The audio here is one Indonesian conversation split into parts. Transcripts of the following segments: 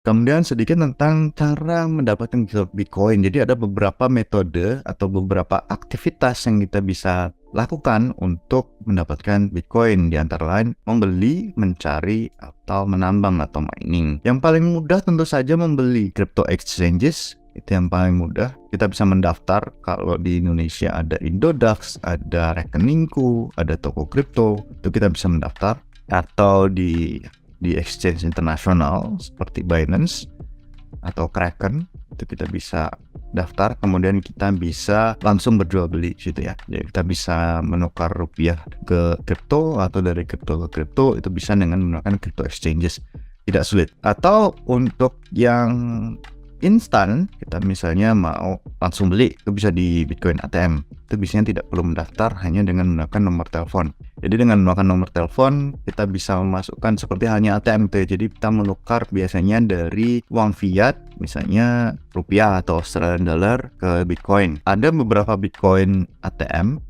Kemudian sedikit tentang cara mendapatkan Bitcoin. Jadi ada beberapa metode atau beberapa aktivitas yang kita bisa lakukan untuk mendapatkan Bitcoin. Di antara lain membeli, mencari, atau menambang atau mining. Yang paling mudah tentu saja membeli crypto exchanges. Itu yang paling mudah. Kita bisa mendaftar. Kalau di Indonesia ada Indodax, ada Rekeningku, ada toko kripto. Itu kita bisa mendaftar. Atau di exchange internasional seperti Binance atau Kraken, itu kita bisa daftar, kemudian kita bisa langsung berjual beli gitu ya. Jadi kita bisa menukar rupiah ke kripto atau dari kripto ke kripto, itu bisa dengan menggunakan crypto exchanges, tidak sulit. Atau untuk yang instan, kita misalnya mau langsung beli, itu bisa di Bitcoin ATM. Itu biasanya tidak perlu mendaftar, hanya dengan menggunakan nomor telepon. Jadi dengan menggunakan nomor telepon, kita bisa memasukkan seperti halnya ATM itu ya. Jadi kita menukar biasanya dari uang fiat, misalnya rupiah atau Australian dollar ke Bitcoin. Ada beberapa Bitcoin ATM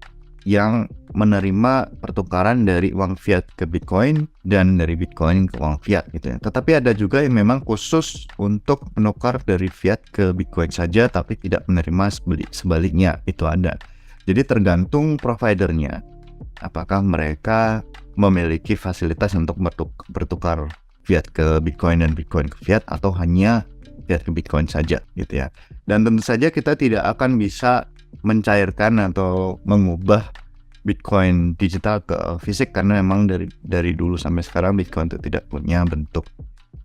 yang menerima pertukaran dari uang fiat ke Bitcoin dan dari Bitcoin ke uang fiat gitu ya. Tetapi ada juga yang memang khusus untuk menukar dari fiat ke Bitcoin saja, tapi tidak menerima sebaliknya, itu ada. Jadi tergantung providernya, apakah mereka memiliki fasilitas untuk bertukar fiat ke Bitcoin dan Bitcoin ke fiat, atau hanya fiat ke Bitcoin saja gitu ya. Dan tentu saja kita tidak akan bisa mencairkan atau mengubah Bitcoin digital ke fisik, karena memang dari dulu sampai sekarang Bitcoin itu tidak punya bentuk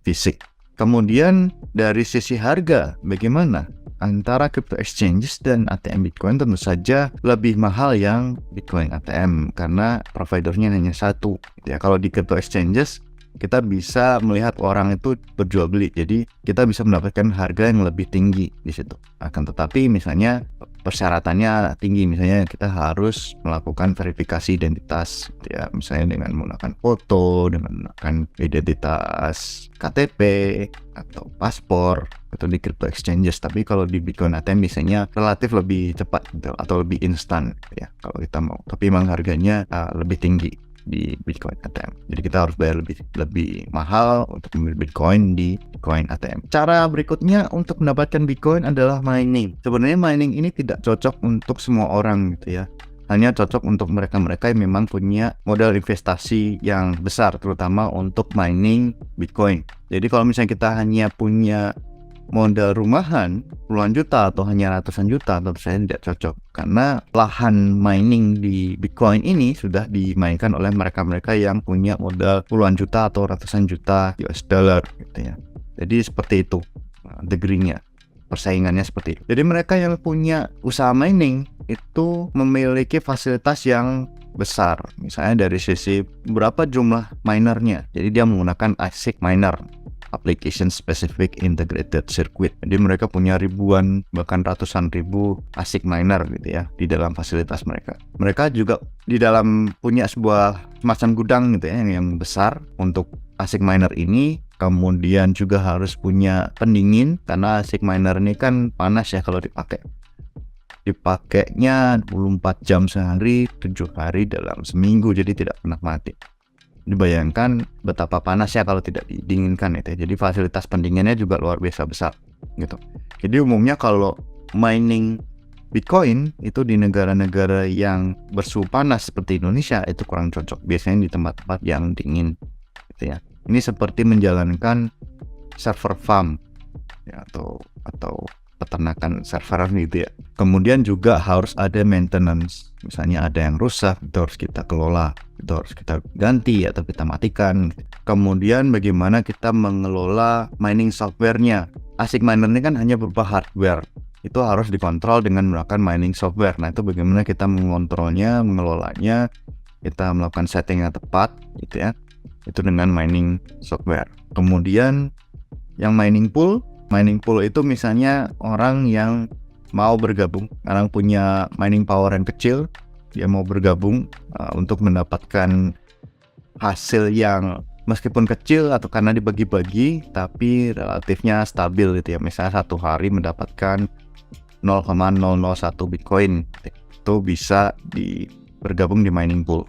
fisik. Kemudian dari sisi harga, bagaimana? Antara crypto exchanges dan ATM Bitcoin, tentu saja lebih mahal yang Bitcoin ATM karena providernya hanya satu gitu ya. Kalau di crypto exchanges kita bisa melihat orang itu berjual beli, jadi kita bisa mendapatkan harga yang lebih tinggi di situ. Akan tetapi misalnya persyaratannya tinggi, misalnya kita harus melakukan verifikasi identitas gitu ya, misalnya dengan menggunakan foto, dengan menggunakan identitas KTP atau paspor, atau di crypto exchanges. Tapi kalau di Bitcoin ATM biasanya relatif lebih cepat gitu, atau lebih instan gitu ya kalau kita mau. Tapi memang harganya lebih tinggi di Bitcoin ATM. Jadi kita harus bayar lebih mahal untuk membeli Bitcoin di Bitcoin ATM. Cara berikutnya untuk mendapatkan Bitcoin adalah mining. Sebenarnya mining ini tidak cocok untuk semua orang gitu ya. Hanya cocok untuk mereka-mereka yang memang punya modal investasi yang besar, terutama untuk mining Bitcoin. Jadi kalau misalnya kita hanya punya modal rumahan puluhan juta atau hanya ratusan juta, tentu saja tidak cocok, karena lahan mining di Bitcoin ini sudah dimainkan oleh mereka-mereka yang punya modal puluhan juta atau ratusan juta US dollar gitu ya. Jadi seperti itu degree-nya, persaingannya seperti itu. Jadi mereka yang punya usaha mining itu memiliki fasilitas yang besar, misalnya dari sisi berapa jumlah minernya. Jadi dia menggunakan ASIC miner, Application Specific Integrated Circuit. Jadi mereka punya ribuan bahkan ratusan ribu ASIC miner gitu ya di dalam fasilitas mereka. Mereka juga di dalam punya sebuah semacam gudang gitu ya yang besar untuk ASIC miner ini. Kemudian juga harus punya pendingin, karena ASIC miner ini kan panas ya kalau dipakainya 24 jam sehari, 7 hari dalam seminggu, jadi tidak pernah mati. Dibayangkan betapa panasnya kalau tidak didinginkan itu ya. Jadi fasilitas pendinginnya juga luar biasa besar gitu. Jadi umumnya kalau mining Bitcoin itu di negara-negara yang bersuhu panas seperti Indonesia itu kurang cocok. Biasanya di tempat-tempat yang dingin gitu ya. Ini seperti menjalankan server farm ya, atau peternakan server gitu ya. Kemudian juga harus ada maintenance. Misalnya ada yang rusak, itu harus kita kelola, itu harus kita ganti atau kita matikan. Kemudian bagaimana kita mengelola mining software-nya. ASIC miner ini kan hanya berupa hardware. Itu harus dikontrol dengan menggunakan mining software. Nah, itu bagaimana kita mengontrolnya, mengelolanya, kita melakukan setting yang tepat gitu ya. Itu dengan mining software. Kemudian yang mining pool itu misalnya orang yang mau bergabung, orang punya mining power yang kecil, dia mau bergabung untuk mendapatkan hasil yang meskipun kecil atau karena dibagi-bagi tapi relatifnya stabil gitu ya. Misalnya satu hari mendapatkan 0,001 Bitcoin, itu bisa bergabung di mining pool.